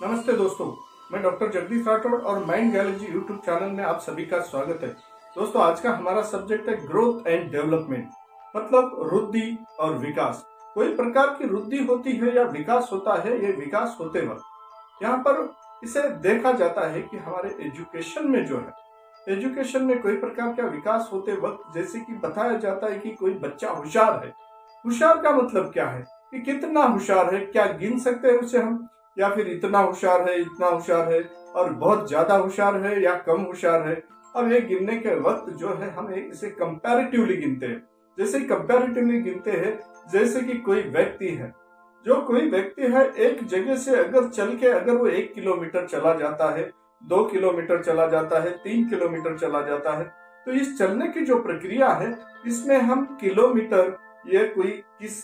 नमस्ते दोस्तों, मैं डॉक्टर जगदीश राठौड़ और माइंड गैलेक्सी यूट्यूब चैनल में आप सभी का स्वागत है। दोस्तों, आज का हमारा सब्जेक्ट है ग्रोथ एंड डेवलपमेंट, मतलब वृद्धि और विकास। कोई प्रकार की वृद्धि होती है या विकास होता है, ये विकास होते वक्त यहाँ पर इसे देखा जाता है कि हमारे एजुकेशन में जो है, एजुकेशन में कोई प्रकार का विकास होते वक्त जैसे कि बताया जाता है कि कोई बच्चा होशियार है। होशियार का मतलब क्या है कि कितना होशियार है, क्या गिन सकते हैं उसे हम, या फिर इतना होशियार है, इतना होशियार है और बहुत ज्यादा होशियार है या कम होशियार है। अब ये गिनने के वक्त जो है हम इसे कंपैरेटिवली गिनते हैं। जैसे कंपैरेटिवली गिनते हैं, जैसे कि कोई व्यक्ति है, जो कोई व्यक्ति है एक जगह से अगर चल के अगर वो 1 किलोमीटर चला जाता है, 2 किलोमीटर चला जाता है, 3 किलोमीटर चला जाता है, तो इस चलने की जो प्रक्रिया है इसमें हम किलोमीटर ये कोई किस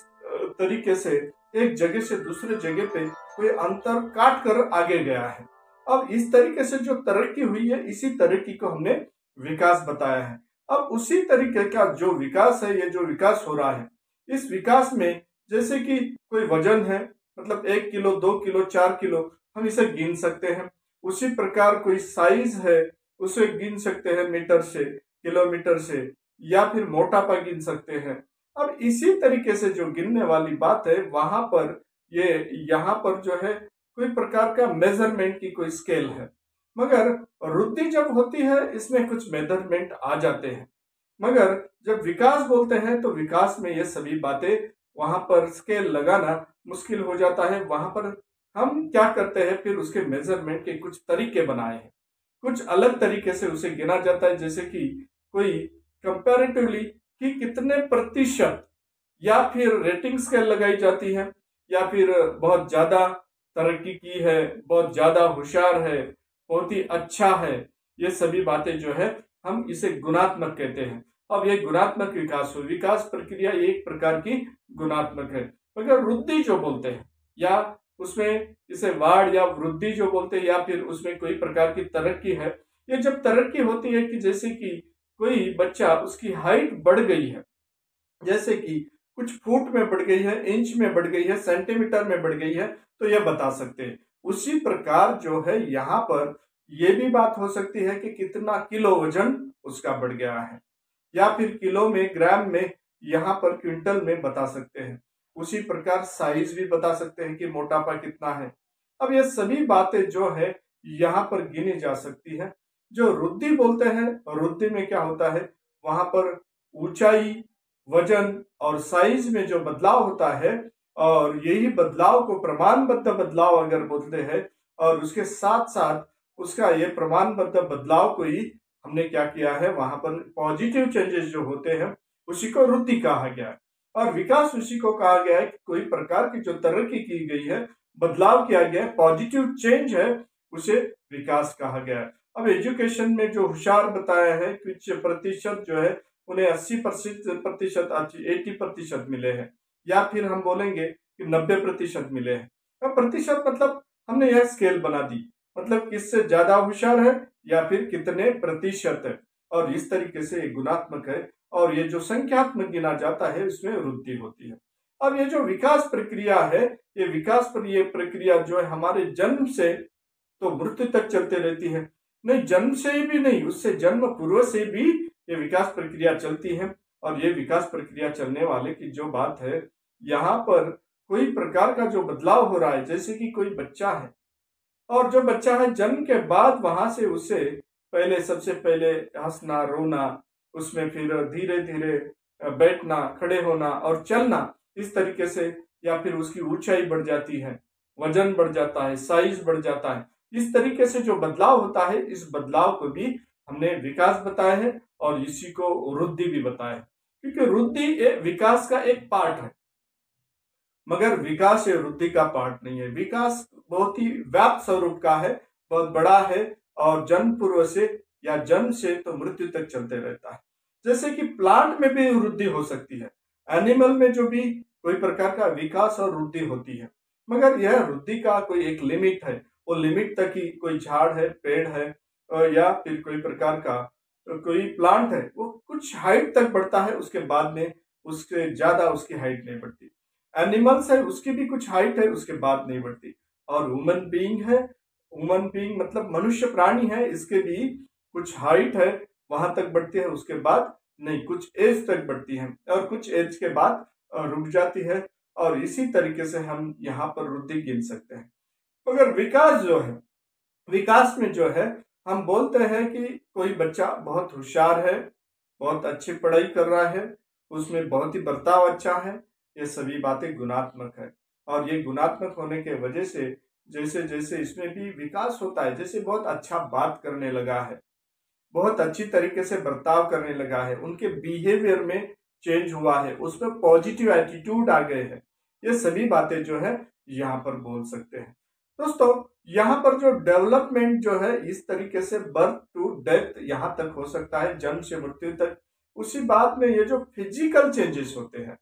तरीके से एक जगह से दूसरे जगह पे कोई अंतर काट कर आगे गया है। अब इस तरीके से जो तरक्की हुई है, इसी तरक्की को हमने विकास बताया है। अब उसी तरीके का जो विकास है, ये जो विकास हो रहा है, इस विकास में जैसे कि कोई वजन है, मतलब 1 किलो, 2 किलो, 4 किलो, हम इसे गिन सकते हैं। उसी प्रकार कोई साइज है, उसे गिन सकते हैं मीटर से, किलोमीटर से, या फिर मोटापा गिन सकते हैं। अब इसी तरीके से जो गिनने वाली बात है, वहां पर ये यहाँ पर जो है कोई प्रकार का मेजरमेंट की कोई स्केल है। मगर वृद्धि जब होती है इसमें कुछ मेजरमेंट आ जाते हैं, मगर जब विकास बोलते हैं तो विकास में ये सभी बातें वहां पर स्केल लगाना मुश्किल हो जाता है। वहां पर हम क्या करते हैं, फिर उसके मेजरमेंट के कुछ तरीके बनाए हैं, कुछ अलग तरीके से उसे गिना जाता है। जैसे कि कोई कंपैरेटिवली कि कितने प्रतिशत, या फिर रेटिंग स्केल लगाई जाती है, या फिर बहुत ज्यादा तरक्की की है, बहुत ज्यादा होशियार है, बहुत ही अच्छा है। ये सभी बातें जो है हम इसे गुणात्मक कहते हैं। अब ये गुणात्मक विकास हो, विकास प्रक्रिया एक प्रकार की गुणात्मक है। मगर वृद्धि जो बोलते हैं, या उसमें इसे वाढ़ या वृद्धि जो बोलते हैं, या फिर उसमें कोई प्रकार की तरक्की है। ये जब तरक्की होती है कि जैसे कि कोई बच्चा, उसकी हाइट बढ़ गई है, जैसे कि कुछ फुट में बढ़ गई है, इंच में बढ़ गई है, सेंटीमीटर में बढ़ गई है, तो यह बता सकते हैं। उसी प्रकार जो है यहाँ पर यह भी बात हो सकती है कि कितना किलो वजन उसका बढ़ गया है, या फिर किलो में, ग्राम में, यहाँ पर क्विंटल में बता सकते हैं। उसी प्रकार साइज भी बता सकते हैं कि मोटापा कितना है। अब ये सभी बातें जो है यहाँ पर गिनी जा सकती है। जो वृद्धि बोलते हैं, वृद्धि में क्या होता है, वहां पर ऊंचाई, वजन और साइज में जो बदलाव होता है, और यही बदलाव को प्रमाणबद्ध बदलाव अगर बोलते हैं, और उसके साथ साथ उसका ये प्रमाणबद्ध बदलाव को ही हमने क्या किया है, वहां पर पॉजिटिव चेंजेस जो होते हैं उसी को वृद्धि कहा गया है। और विकास उसी को कहा गया है कि कोई प्रकार की जो तरक्की की गई है, बदलाव किया गया है, पॉजिटिव चेंज है, उसे विकास कहा गया है। अब एजुकेशन में जो होशियार बताया है, कुछ प्रतिशत जो है उन्हें 80% 80% मिले हैं, या फिर हम बोलेंगे कि 90% मिले हैं। अब प्रतिशत मतलब हमने यह स्केल बना दी, मतलब किससे ज्यादा होशियार है या फिर कितने प्रतिशत है, और इस तरीके से गुणात्मक है। और ये जो संख्यात्मक गिना जाता है उसमें वृद्धि होती है। अब ये जो विकास प्रक्रिया है, ये विकास पर ये प्रक्रिया जो है हमारे जन्म से तो मृत्यु तक चलते रहती है। नहीं, जन्म से ही भी नहीं, उससे जन्म पूर्व से भी ये विकास प्रक्रिया चलती है। और ये विकास प्रक्रिया चलने वाले की जो बात है, यहाँ पर कोई प्रकार का जो बदलाव हो रहा है, जैसे कि कोई बच्चा है, और जो बच्चा है जन्म के बाद वहां से उसे पहले, सबसे पहले हंसना, रोना, उसमें फिर धीरे धीरे बैठना, खड़े होना और चलना, इस तरीके से, या फिर उसकी ऊंचाई बढ़ जाती है, वजन बढ़ जाता है, साइज बढ़ जाता है। इस तरीके से जो बदलाव होता है, इस बदलाव को भी हमने विकास बताया है, और इसी को वृद्धि भी बताया है। क्योंकि वृद्धि विकास का एक पार्ट है, मगर विकास ये वृद्धि का पार्ट नहीं है। विकास बहुत ही व्याप्त स्वरूप का है, बहुत बड़ा है, और जन्म पूर्व से या जन्म से तो मृत्यु तक चलते रहता है। जैसे कि प्लांट में भी वृद्धि हो सकती है, एनिमल में जो भी कोई प्रकार का विकास और वृद्धि होती है, मगर यह वृद्धि का कोई एक लिमिट है। वो लिमिट तक ही कोई झाड़ है, पेड़ है, या फिर कोई प्रकार का कोई प्लांट है, वो कुछ हाइट तक बढ़ता है, उसके बाद में उसके ज्यादा उसकी हाइट नहीं बढ़ती। एनिमल्स है, उसकी भी कुछ हाइट है, उसके बाद नहीं बढ़ती। और वुमन बीइंग है, वुमन बीइंग मतलब मनुष्य प्राणी है, इसके भी कुछ हाइट है वहां तक बढ़ती है, उसके बाद नहीं, कुछ एज तक बढ़ती है और कुछ एज के बाद रुक जाती है। और इसी तरीके से हम यहाँ पर वृद्धि गिन सकते हैं। अगर विकास जो है, विकास में जो है हम बोलते हैं कि कोई बच्चा बहुत होशियार है, बहुत अच्छी पढ़ाई कर रहा है, उसमें बहुत ही बर्ताव अच्छा है, ये सभी बातें गुणात्मक है। और ये गुणात्मक होने के वजह से जैसे जैसे इसमें भी विकास होता है, जैसे बहुत अच्छा बात करने लगा है, बहुत अच्छी तरीके से बर्ताव करने लगा है, उनके बिहेवियर में चेंज हुआ है, उसमें पॉजिटिव एटीट्यूड आ गए हैं, ये सभी बातें जो है यहाँ पर बोल सकते हैं। दोस्तों, यहाँ पर जो डेवलपमेंट जो है इस तरीके से बर्थ टू डेथ यहाँ तक हो सकता है, जन्म से मृत्यु तक। उसी बात में ये जो फिजिकल चेंजेस होते हैं,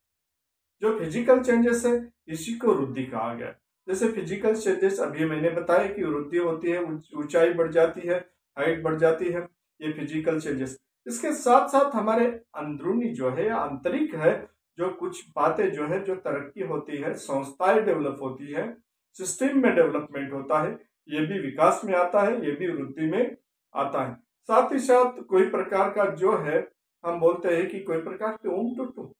जो फिजिकल चेंजेस है, इसी को वृद्धि कहा गया। जैसे फिजिकल चेंजेस अभी मैंने बताया कि वृद्धि होती है, ऊंचाई बढ़ जाती है, हाइट बढ़ जाती है, ये फिजिकल चेंजेस। इसके साथ साथ हमारे अंदरूनी जो है या आंतरिक है, जो कुछ बातें जो है, जो तरक्की होती है, संस्थाएं डेवलप होती है, सिस्टम में डेवलपमेंट होता है, ये भी विकास में आता है, ये भी वृद्धि में आता है। साथ ही साथ कोई प्रकार का जो है, हम बोलते हैं कि कोई प्रकार के ओम टुटू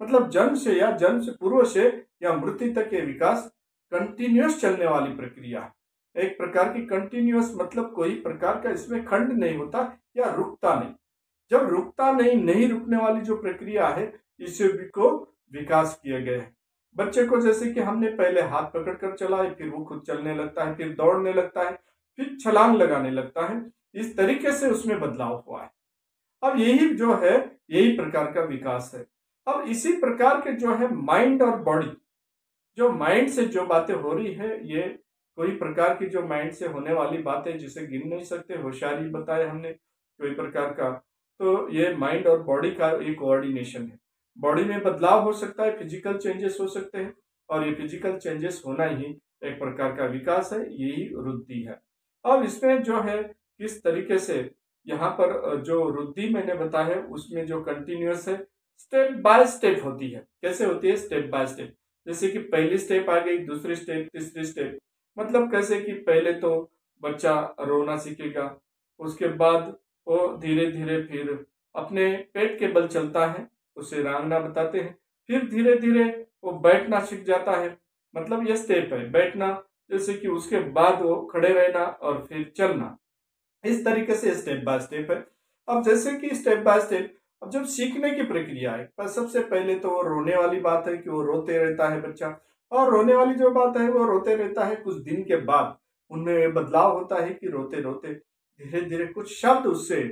मतलब जन्म से या जन्म से पूर्व से या मृत्यु तक के विकास कंटिन्यूअस चलने वाली प्रक्रिया है। एक प्रकार की कंटिन्यूअस मतलब कोई प्रकार का इसमें खंड नहीं होता या रुकता नहीं। जब रुकता नहीं, नहीं रुकने वाली जो प्रक्रिया है, इसे भी को विकास किया गया है। बच्चे को जैसे कि हमने पहले हाथ पकड़ कर चलाए, फिर वो खुद चलने लगता है, फिर दौड़ने लगता है, फिर छलांग लगाने लगता है, इस तरीके से उसमें बदलाव हुआ है। अब यही जो है, यही प्रकार का विकास है। अब इसी प्रकार के जो है माइंड और बॉडी, जो माइंड से जो बातें हो रही है, ये कोई प्रकार की जो माइंड से होने वाली बातें जिसे गिन नहीं सकते, होशियारी बताए हमने कोई प्रकार का, तो ये माइंड और बॉडी का एक कोऑर्डिनेशन है। बॉडी में बदलाव हो सकता है, फिजिकल चेंजेस हो सकते हैं, और ये फिजिकल चेंजेस होना ही एक प्रकार का विकास है, यही वृद्धि है। अब इसमें जो है किस तरीके से यहाँ पर जो वृद्धि मैंने बताया है, उसमें जो कंटिन्यूअस है, स्टेप बाय स्टेप होती है। कैसे होती है? Step by step. जैसे कि पहली स्टेप आ गई, दूसरी स्टेप, तीसरी स्टेप, मतलब कैसे कि पहले तो बच्चा रोना सीखेगा, उसके बाद वो धीरे धीरे फिर अपने पेट के बल चलता है, उसे रांगना बताते हैं, फिर धीरे धीरे वो बैठना सीख जाता है, मतलब ये स्टेप है बैठना, जैसे कि उसके बाद वो खड़े रहना और फिर चलना, इस तरीके से स्टेप बाय स्टेप है। अब जैसे कि स्टेप बाय स्टेप, अब जब सीखने की प्रक्रिया है, पर सबसे पहले तो वो रोने वाली बात है कि वो रोते रहता है बच्चा, और रोने वाली जो बात है वो रोते रहता है। कुछ दिन के बाद उनमें बदलाव होता है कि रोते रोते धीरे धीरे कुछ शब्द उससे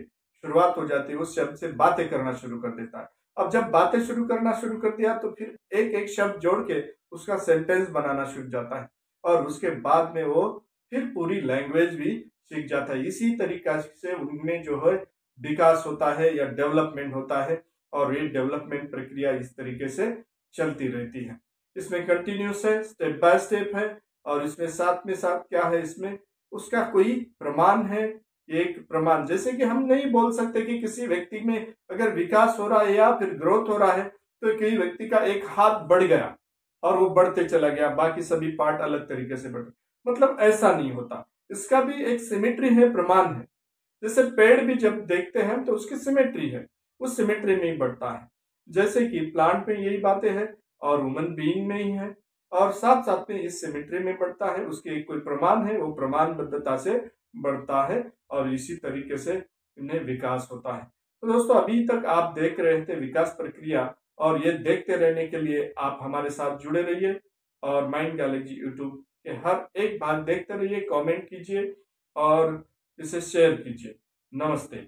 शुरुआत हो जाती है, उस शब्द से बातें करना शुरू कर देता है। अब जब बातें शुरू करना शुरू कर दिया तो फिर एक एक शब्द जोड़ के उसका सेंटेंस बनाना शुरू जाता है, और उसके बाद में वो फिर पूरी लैंग्वेज भी सीख जाता है। इसी तरीका से उनमें जो है विकास होता है या डेवलपमेंट होता है, और ये डेवलपमेंट प्रक्रिया इस तरीके से चलती रहती है। इसमें कंटिन्यूस है, स्टेप बाय स्टेप है, और इसमें साथ में साथ क्या है, इसमें उसका कोई प्रमाण है। एक प्रमाण जैसे कि हम नहीं बोल सकते कि किसी व्यक्ति में अगर विकास हो रहा है या फिर ग्रोथ हो रहा है तो कई व्यक्ति का एक हाथ बढ़ गया और वो बढ़ते चला गया, बाकी सभी पार्ट अलग तरीके से बढ़, मतलब ऐसा नहीं होता। इसका भी एक सिमेट्री है, प्रमाण है। जैसे पेड़ भी जब देखते हैं तो उसकी सिमेट्री है, उस सिमेट्री में ही बढ़ता है। जैसे कि प्लांट में यही बातें हैं और ह्यूमन बीइंग में ही है, और साथ साथ में इस सिमेट्री में बढ़ता है, उसके एक कोई प्रमाण है, वो प्रमाणबद्धता से बढ़ता है, और इसी तरीके से इन्हें विकास होता है। तो दोस्तों, अभी तक आप देख रहे थे विकास प्रक्रिया, और ये देखते रहने के लिए आप हमारे साथ जुड़े रहिए, और माइंड गैलेक्सी यूट्यूब के हर एक भाग देखते रहिए, कमेंट कीजिए और इसे शेयर कीजिए। नमस्ते।